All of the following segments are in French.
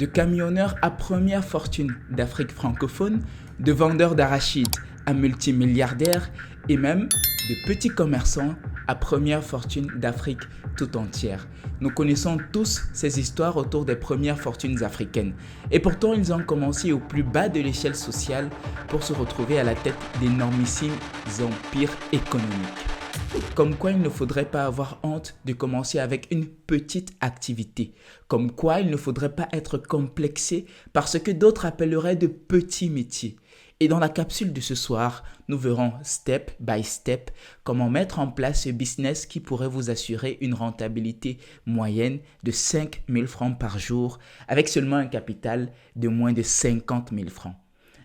De camionneur à première fortune d'Afrique francophone, de vendeur d'arachides à multimilliardaire et même de petits commerçants à première fortune d'Afrique tout entière. Nous connaissons tous ces histoires autour des premières fortunes africaines. Et pourtant, ils ont commencé au plus bas de l'échelle sociale pour se retrouver à la tête d'énormissimes empires économiques. Comme quoi il ne faudrait pas avoir honte de commencer avec une petite activité. Comme quoi il ne faudrait pas être complexé par ce que d'autres appelleraient de petits métiers. Et dans la capsule de ce soir, nous verrons step by step comment mettre en place ce business qui pourrait vous assurer une rentabilité moyenne de 5 000 francs par jour avec seulement un capital de moins de 50 000 francs.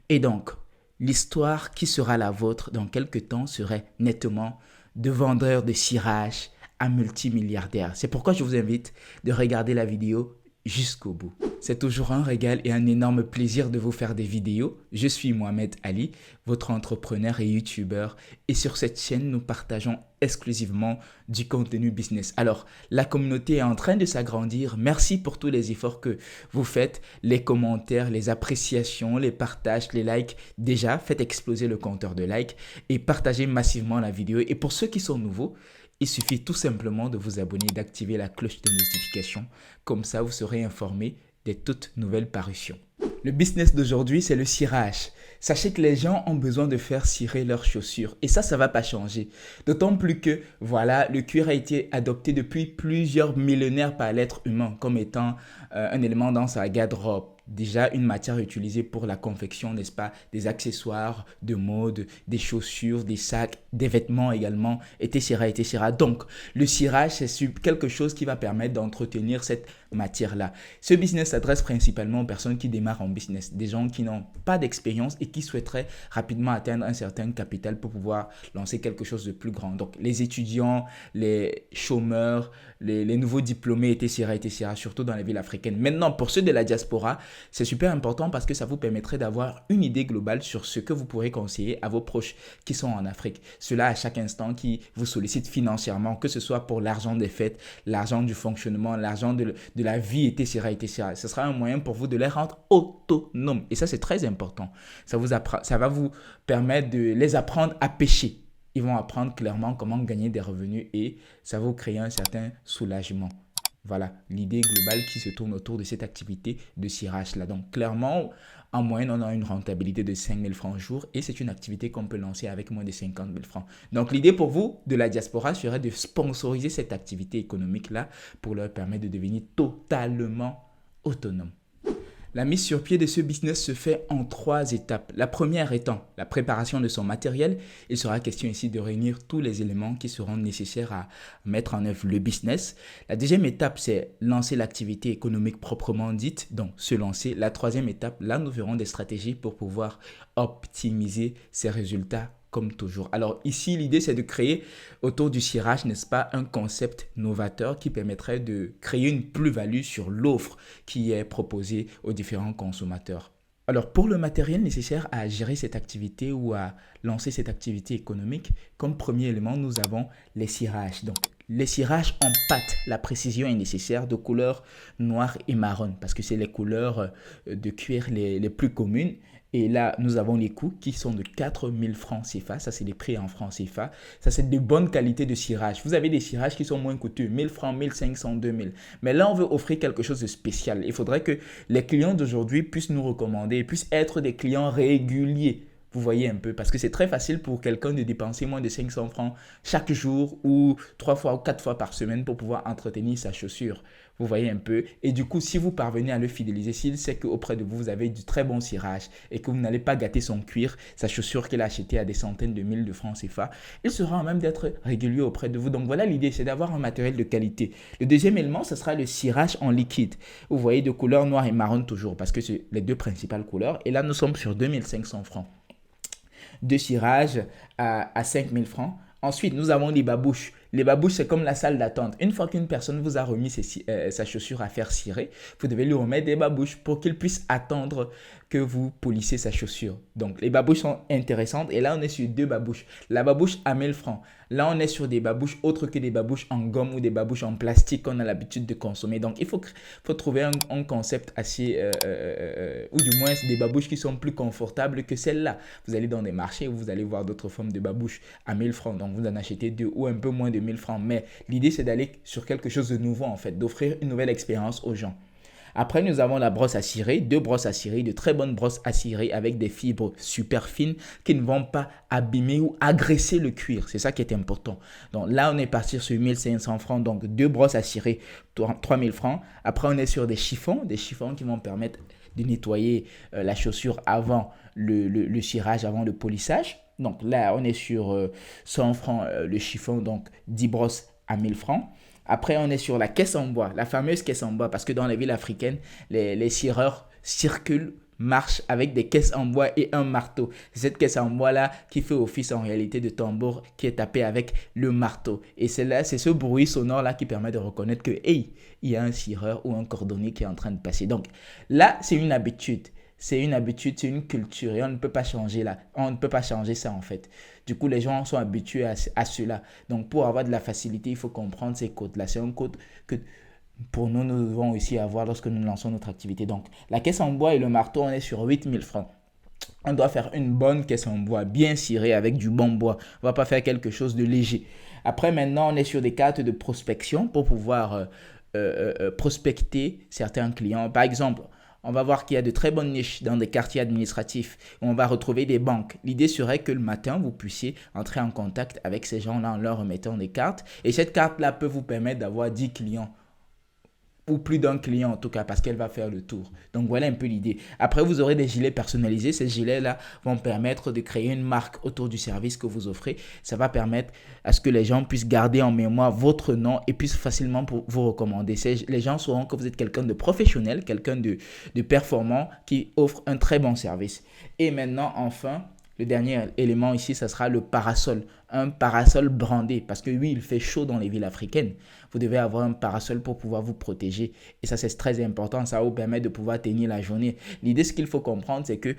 Et donc, l'histoire qui sera la vôtre dans quelques temps serait nettement de vendeur de cirage à multimilliardaire. C'est pourquoi je vous invite de regarder la vidéo jusqu'au bout. C'est toujours un régal et un énorme plaisir de vous faire des vidéos. Je suis Mohamed Ali, votre entrepreneur et youtubeur. Et sur cette chaîne, nous partageons exclusivement du contenu business. Alors, la communauté est en train de s'agrandir. Merci pour tous les efforts que vous faites, les commentaires, les appréciations, les partages, les likes. Déjà, faites exploser le compteur de likes et partagez massivement la vidéo. Et pour ceux qui sont nouveaux, il suffit tout simplement de vous abonner et d'activer la cloche de notification. Comme ça, vous serez informé des toutes nouvelles parutions. Le business d'aujourd'hui, c'est le cirage. Sachez que les gens ont besoin de faire cirer leurs chaussures. Et ça ne va pas changer. D'autant plus que, voilà, le cuir a été adopté depuis plusieurs millénaires par l'être humain comme étant un élément dans sa garde-robe. Déjà une matière utilisée pour la confection, n'est-ce pas, des accessoires de mode, des chaussures, des sacs, des vêtements également, etc. Donc, le cirage, c'est quelque chose qui va permettre d'entretenir cette matière-là. Ce business s'adresse principalement aux personnes qui démarrent en business, des gens qui n'ont pas d'expérience et qui souhaiteraient rapidement atteindre un certain capital pour pouvoir lancer quelque chose de plus grand. Donc, les étudiants, les chômeurs, les nouveaux diplômés, etc., surtout dans les villes africaines. Maintenant, pour ceux de la diaspora, c'est super important parce que ça vous permettrait d'avoir une idée globale sur ce que vous pourrez conseiller à vos proches qui sont en Afrique. Cela à chaque instant qui vous sollicite financièrement, que ce soit pour l'argent des fêtes, l'argent du fonctionnement, l'argent de la vie, etc. Ce sera un moyen pour vous de les rendre autonomes. Et ça, c'est très important. Ça va vous permettre de les apprendre à pêcher. Ils vont apprendre clairement comment gagner des revenus et ça va vous créer un certain soulagement. Voilà l'idée globale qui se tourne autour de cette activité de cirage-là. Donc, clairement, en moyenne, on a une rentabilité de 5 000 francs jour et c'est une activité qu'on peut lancer avec moins de 50 000 francs. Donc, l'idée pour vous de la diaspora serait de sponsoriser cette activité économique-là pour leur permettre de devenir totalement autonome. La mise sur pied de ce business se fait en 3 étapes. La première étant la préparation de son matériel. Il sera question ici de réunir tous les éléments qui seront nécessaires à mettre en œuvre le business. La deuxième étape, c'est lancer l'activité économique proprement dite, donc se lancer. La troisième étape, là, nous verrons des stratégies pour pouvoir optimiser ses résultats comme toujours. Alors ici, l'idée, c'est de créer autour du cirage, n'est-ce pas, un concept novateur qui permettrait de créer une plus-value sur l'offre qui est proposée aux différents consommateurs. Alors pour le matériel nécessaire à gérer cette activité ou à lancer cette activité économique, comme premier élément, nous avons les cirages. Donc les cirages en pâte, la précision est nécessaire de couleur noire et marron parce que c'est les couleurs de cuir les plus communes. Et là, nous avons les coûts qui sont de 4 000 francs CFA. Ça, c'est les prix en francs CFA. Ça, c'est de bonne qualité de cirage. Vous avez des cirages qui sont moins coûteux, 1 000 francs, 1 500, 2 000. Mais là, on veut offrir quelque chose de spécial. Il faudrait que les clients d'aujourd'hui puissent nous recommander, puissent être des clients réguliers. Vous voyez un peu, parce que c'est très facile pour quelqu'un de dépenser moins de 500 francs chaque jour ou 3 fois ou 4 fois par semaine pour pouvoir entretenir sa chaussure. Vous voyez un peu. Et du coup, si vous parvenez à le fidéliser, s'il sait qu'auprès de vous, vous avez du très bon cirage et que vous n'allez pas gâter son cuir, sa chaussure qu'il a achetée à des centaines de mille de francs CFA, il sera en même d'être régulier auprès de vous. Donc voilà l'idée, c'est d'avoir un matériel de qualité. Le deuxième élément, ce sera le cirage en liquide. Vous voyez, de couleur noire et marron toujours, parce que c'est les 2 principales couleurs. Et là, nous sommes sur 2 500 francs. De cirage à 5 000 francs. Ensuite, nous avons les babouches. Les babouches, c'est comme la salle d'attente. Une fois qu'une personne vous a remis sa chaussure à faire cirer, vous devez lui remettre des babouches pour qu'il puisse attendre que vous polissez sa chaussure. Donc, les babouches sont intéressantes. Et là, on est sur 2 babouches. La babouche à 1000 francs. Là, on est sur des babouches autres que des babouches en gomme ou des babouches en plastique qu'on a l'habitude de consommer. Donc, il faut trouver un concept assez, ou du moins des babouches qui sont plus confortables que celles-là. Vous allez dans des marchés où vous allez voir d'autres formes de babouches à 1000 francs. Donc, vous en achetez 2 ou un peu moins de 1000 francs. Mais l'idée, c'est d'aller sur quelque chose de nouveau, en fait, d'offrir une nouvelle expérience aux gens. Après, nous avons la brosse à cirer, 2 brosses à cirer, de très bonnes brosses à cirer avec des fibres super fines qui ne vont pas abîmer ou agresser le cuir. C'est ça qui est important. Donc là, on est parti sur 1500 francs, donc 2 brosses à cirer, 3000 francs. Après, on est sur des chiffons qui vont permettre de nettoyer la chaussure avant le cirage, avant le polissage. Donc là, on est sur 100 francs le chiffon, donc 10 brosses à 1000 francs. Après, on est sur la caisse en bois, la fameuse caisse en bois, parce que dans les villes africaines, les cireurs circulent, marchent avec des caisses en bois et un marteau. C'est cette caisse en bois-là qui fait office en réalité de tambour qui est tapé avec le marteau. Et c'est ce bruit sonore-là qui permet de reconnaître que, hey, il y a un cireur ou un cordonnier qui est en train de passer. Donc là, c'est une habitude. C'est une habitude, c'est une culture et on ne peut pas changer là. On ne peut pas changer ça en fait. Du coup, les gens sont habitués à cela. Donc, pour avoir de la facilité, il faut comprendre ces codes-là. C'est un code que pour nous, nous devons aussi avoir lorsque nous lançons notre activité. Donc, la caisse en bois et le marteau, on est sur 8000 francs. On doit faire une bonne caisse en bois, bien cirée avec du bon bois. On ne va pas faire quelque chose de léger. Après, maintenant, on est sur des cartes de prospection pour pouvoir prospecter certains clients. Par exemple, on va voir qu'il y a de très bonnes niches dans des quartiers administratifs où on va retrouver des banques. L'idée serait que le matin, vous puissiez entrer en contact avec ces gens-là en leur remettant des cartes. Et cette carte-là peut vous permettre d'avoir 10 clients ou plus d'un client en tout cas parce qu'elle va faire le tour. Donc voilà un peu l'idée. Après, vous aurez des gilets personnalisés. Ces gilets-là vont permettre de créer une marque autour du service que vous offrez. Ça va permettre à ce que les gens puissent garder en mémoire votre nom et puissent facilement vous recommander. Les gens sauront que vous êtes quelqu'un de professionnel, quelqu'un de performant qui offre un très bon service. Et maintenant, enfin, le dernier élément ici, ça sera le parasol. Un parasol brandé. Parce que oui, il fait chaud dans les villes africaines. Vous devez avoir un parasol pour pouvoir vous protéger. Et ça, c'est très important. Ça vous permet de pouvoir tenir la journée. L'idée, ce qu'il faut comprendre, c'est que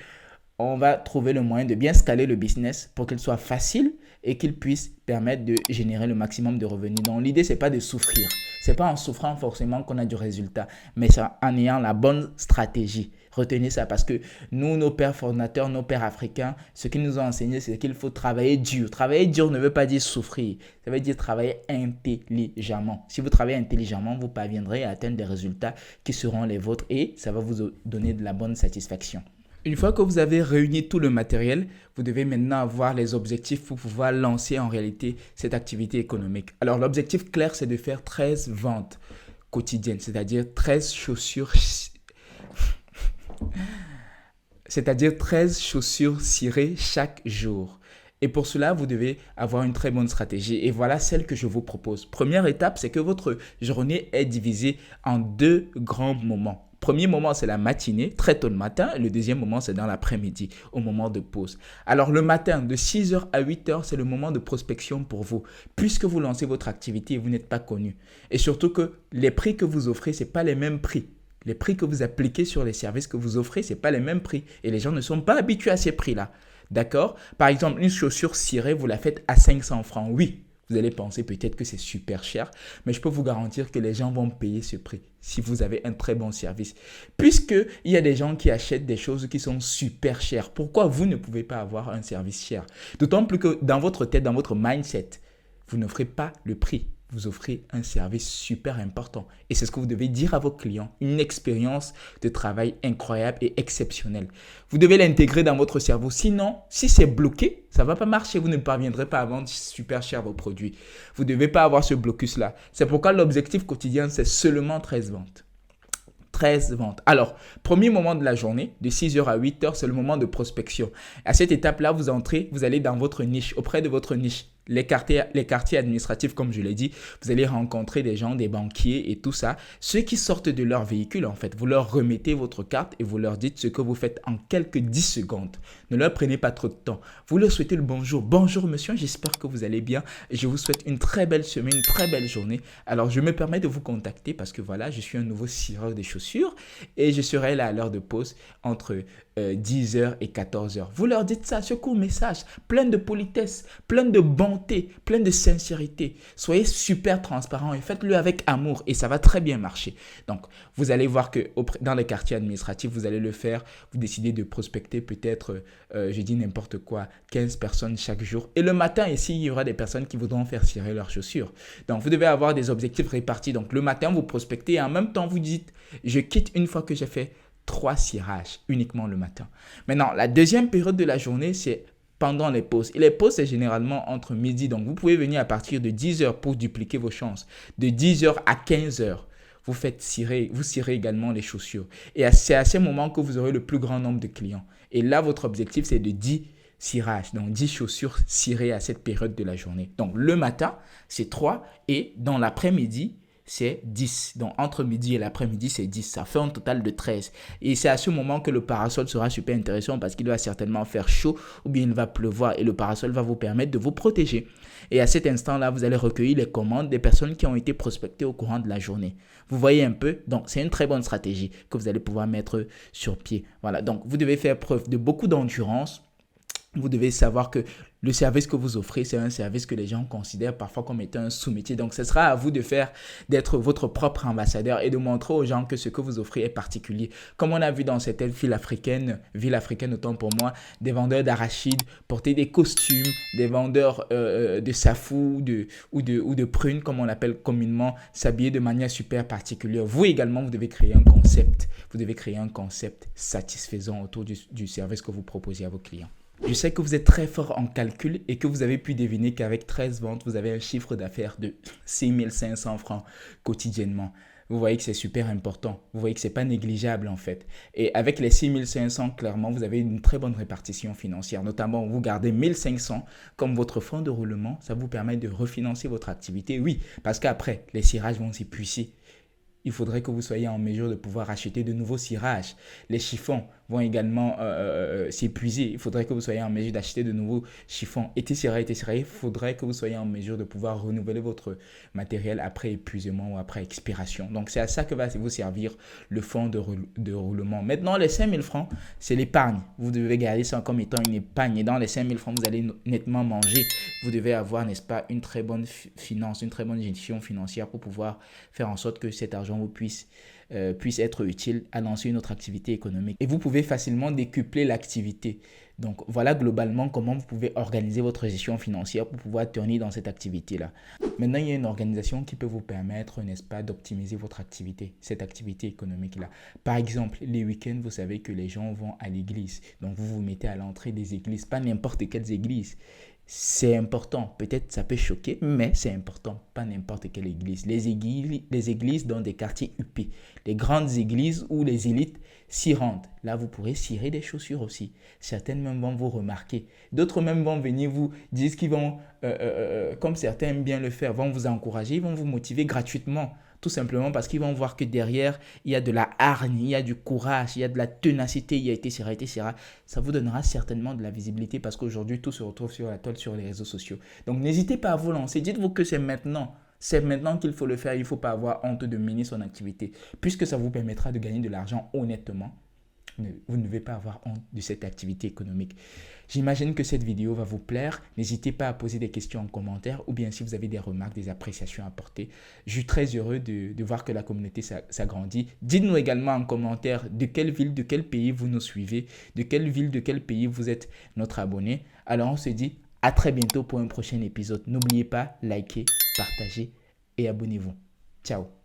on va trouver le moyen de bien scaler le business pour qu'il soit facile et qu'il puisse permettre de générer le maximum de revenus. Donc, l'idée, ce n'est pas de souffrir. Ce n'est pas en souffrant forcément qu'on a du résultat, mais c'est en ayant la bonne stratégie. Retenez ça parce que nous, nos pères fondateurs, nos pères africains, ce qu'ils nous ont enseigné, c'est qu'il faut travailler dur. Travailler dur ne veut pas dire souffrir. Ça veut dire travailler intelligemment. Si vous travaillez intelligemment, vous parviendrez à atteindre des résultats qui seront les vôtres et ça va vous donner de la bonne satisfaction. Une fois que vous avez réuni tout le matériel, vous devez maintenant avoir les objectifs pour pouvoir lancer en réalité cette activité économique. Alors, l'objectif clair, c'est de faire 13 ventes quotidiennes, c'est-à-dire 13 chaussures cirées chaque jour. Et pour cela, vous devez avoir une très bonne stratégie. Et voilà celle que je vous propose. Première étape, c'est que votre journée est divisée en 2 grands moments. Premier moment, c'est la matinée, très tôt le matin. Et le deuxième moment, c'est dans l'après-midi, au moment de pause. Alors, le matin, de 6h à 8h, c'est le moment de prospection pour vous. Puisque vous lancez votre activité et vous n'êtes pas connu. Et surtout que les prix que vous offrez, ce n'est pas les mêmes prix. Les prix que vous appliquez sur les services que vous offrez, ce n'est pas les mêmes prix. Et les gens ne sont pas habitués à ces prix-là. D'accord? Par exemple, une chaussure cirée, vous la faites à 500 francs. Oui, vous allez penser peut-être que c'est super cher, mais je peux vous garantir que les gens vont payer ce prix si vous avez un très bon service. Puisqu'il y a des gens qui achètent des choses qui sont super chères. Pourquoi vous ne pouvez pas avoir un service cher? D'autant plus que dans votre tête, dans votre mindset, vous n'offrez pas le prix. Vous offrez un service super important. Et c'est ce que vous devez dire à vos clients. Une expérience de travail incroyable et exceptionnelle. Vous devez l'intégrer dans votre cerveau. Sinon, si c'est bloqué, ça ne va pas marcher. Vous ne parviendrez pas à vendre super cher vos produits. Vous ne devez pas avoir ce blocus-là. C'est pourquoi l'objectif quotidien, c'est seulement 13 ventes. 13 ventes. Alors, premier moment de la journée, de 6h à 8h, c'est le moment de prospection. À cette étape-là, vous entrez, vous allez dans votre niche, auprès de votre niche. Les quartiers administratifs, comme je l'ai dit, vous allez rencontrer des gens, des banquiers et tout ça. Ceux qui sortent de leur véhicule, en fait, vous leur remettez votre carte et vous leur dites ce que vous faites en quelques 10 secondes. Ne leur prenez pas trop de temps. Vous leur souhaitez le bonjour. Bonjour monsieur, j'espère que vous allez bien. Je vous souhaite une très belle semaine, une très belle journée. Alors, je me permets de vous contacter parce que voilà, je suis un nouveau cireur de chaussures et je serai là à l'heure de pause entre 10h et 14h. Vous leur dites ça, ce court message, plein de politesse, plein de bonté, plein de sincérité. Soyez super transparent et faites-le avec amour et ça va très bien marcher. Donc, vous allez voir que dans les quartiers administratifs, vous allez le faire. Vous décidez de prospecter peut-être, je dis n'importe quoi, 15 personnes chaque jour. Et le matin, ici, il y aura des personnes qui voudront faire cirer leurs chaussures. Donc, vous devez avoir des objectifs répartis. Donc, le matin, vous prospectez et en même temps, vous dites, je quitte une fois que j'ai fait 3 cirages uniquement le matin. Maintenant, la deuxième période de la journée, c'est pendant les pauses. Et les pauses, c'est généralement entre midi. Donc, vous pouvez venir à partir de 10h pour dupliquer vos chances. De 10h à 15h, vous cirez également les chaussures. Et c'est à ce moment que vous aurez le plus grand nombre de clients. Et là, votre objectif, c'est de 10 cirages. Donc, 10 chaussures cirées à cette période de la journée. Donc, le matin, c'est 3. Et dans l'après-midi, c'est 10. Donc, entre midi et l'après-midi, c'est 10. Ça fait un total de 13. Et c'est à ce moment que le parasol sera super intéressant parce qu'il va certainement faire chaud ou bien il va pleuvoir et le parasol va vous permettre de vous protéger. Et à cet instant-là, vous allez recueillir les commandes des personnes qui ont été prospectées au courant de la journée. Vous voyez un peu? Donc, c'est une très bonne stratégie que vous allez pouvoir mettre sur pied. Voilà. Donc, vous devez faire preuve de beaucoup d'endurance. Vous devez savoir que le service que vous offrez, c'est un service que les gens considèrent parfois comme étant un sous-métier. Donc, ce sera à vous d'être votre propre ambassadeur et de montrer aux gens que ce que vous offrez est particulier. Comme on a vu dans certaines ville africaine autant pour moi, des vendeurs d'arachides porter des costumes, des vendeurs de safou ou de prunes, comme on l'appelle communément, s'habiller de manière super particulière. Vous également, vous devez créer un concept. Vous devez créer un concept satisfaisant autour du service que vous proposez à vos clients. Je sais que vous êtes très fort en calcul et que vous avez pu deviner qu'avec 13 ventes, vous avez un chiffre d'affaires de 6 500 francs quotidiennement. Vous voyez que c'est super important. Vous voyez que ce n'est pas négligeable en fait. Et avec les 6 500, clairement, vous avez une très bonne répartition financière. Notamment, vous gardez 1 500 comme votre fonds de roulement. Ça vous permet de refinancer votre activité. Oui, parce qu'après, les cirages vont s'épuiser. Il faudrait que vous soyez en mesure de pouvoir acheter de nouveaux cirages. Les chiffons vont également s'épuiser. Il faudrait que vous soyez en mesure d'acheter de nouveaux chiffons. Été ciré. Il faudrait que vous soyez en mesure de pouvoir renouveler votre matériel après épuisement ou après expiration. Donc, c'est à ça que va vous servir le fonds de roulement. Maintenant, les 5 000 francs, c'est l'épargne. Vous devez garder ça comme étant une épargne. Et dans les 5 000 francs, vous allez nettement manger. Vous devez avoir, n'est-ce pas, une très bonne finance, une très bonne gestion financière pour pouvoir faire en sorte que cet argent vous puisse être utile à lancer une autre activité économique. Et vous pouvez facilement décupler l'activité. Donc, voilà globalement comment vous pouvez organiser votre gestion financière pour pouvoir tenir dans cette activité-là. Maintenant, il y a une organisation qui peut vous permettre, n'est-ce pas, d'optimiser votre activité, cette activité économique-là. Par exemple, les week-ends, vous savez que les gens vont à l'église. Donc, vous vous mettez à l'entrée des églises, pas n'importe quelles églises. C'est important, peut-être ça peut choquer, mais c'est important, pas n'importe quelle église. Les églises dans des quartiers huppés, les grandes églises où les élites s'y rendent. Là, vous pourrez cirer des chaussures aussi. Certaines même vont vous remarquer. D'autres même vont venir vous dire qu'ils vont, comme certains aiment bien le faire, vont vous encourager, ils vont vous motiver gratuitement. Tout simplement parce qu'ils vont voir que derrière, il y a de la hargne, il y a du courage, il y a de la ténacité, il y a été serré. Ça vous donnera certainement de la visibilité parce qu'aujourd'hui, tout se retrouve sur la toile, sur les réseaux sociaux. Donc, n'hésitez pas à vous lancer. Dites-vous que c'est maintenant. C'est maintenant qu'il faut le faire. Il ne faut pas avoir honte de mener son activité puisque ça vous permettra de gagner de l'argent honnêtement. Vous ne devez pas avoir honte de cette activité économique. J'imagine que cette vidéo va vous plaire. N'hésitez pas à poser des questions en commentaire ou bien si vous avez des remarques, des appréciations à apporter. Je suis très heureux de voir que la communauté s'agrandit. Dites-nous également en commentaire de quelle ville, de quel pays vous nous suivez, de quelle ville, de quel pays vous êtes notre abonné. Alors on se dit à très bientôt pour un prochain épisode. N'oubliez pas, likez, partagez et abonnez-vous. Ciao.